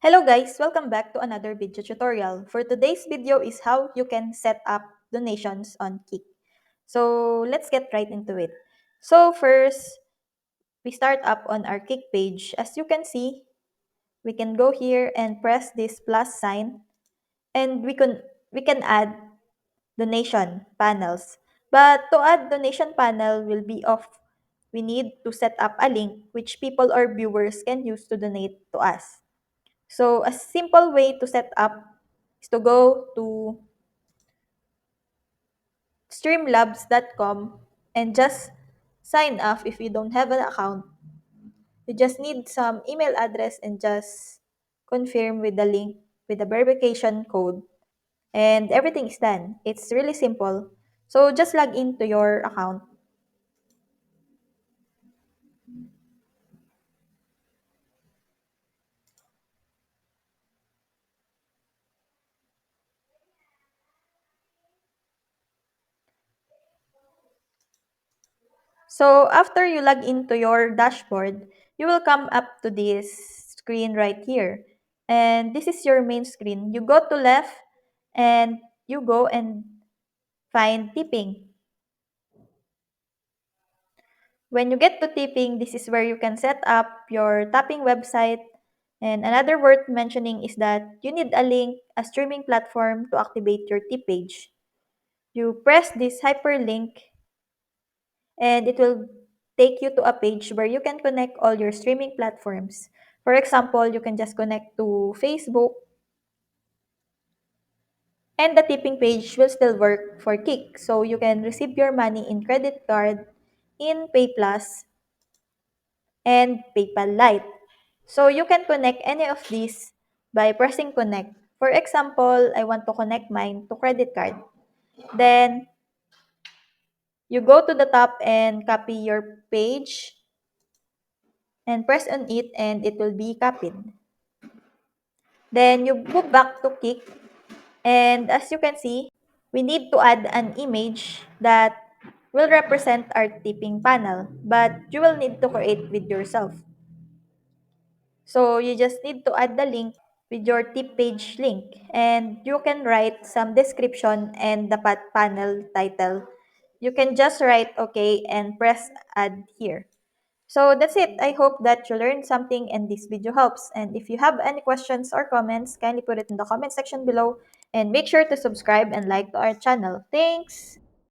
Hello guys, welcome back to another video tutorial. For today's video is how you can set up donations on Kik. So let's get right into it. So first, we start up on our Kik page. As you can see, we can go here and press this plus sign and we can add donation panels. But to add donation panel will be off. We need to set up a link which people or viewers can use to donate to us. So a simple way to set up is to go to streamlabs.com and just sign up if you don't have an account. You just need some email address and just confirm with the link with the verification code and everything is done. It's really simple. So just log into your account. So after you log into your dashboard, you will come up to this screen right here. And this is your main screen. You go to left and you go and find tipping. When you get to tipping, this is where you can set up your tapping website. And another worth mentioning is that you need a link, a streaming platform to activate your tip page. You press this hyperlink and it will take you to a page where you can connect all your streaming platforms. For example, you can just connect to Facebook and the tipping page will still work for Kik. So you can receive your money in credit card, in PayPlus, and PayPal Lite. So you can connect any of these by pressing connect. For example, I want to connect mine to credit card. Then you go to the top and copy your page and press on it and it will be copied. Then you move back to Kik and as you can see, we need to add an image that will represent our tipping panel, but you will need to create with yourself. So you just need to add the link with your tip page link and you can write some description and the panel title. You can just write okay and press add here. So that's it. I hope that you learned something and this video helps. And if you have any questions or comments, kindly put it in the comment section below and make sure to subscribe and like to our channel. Thanks!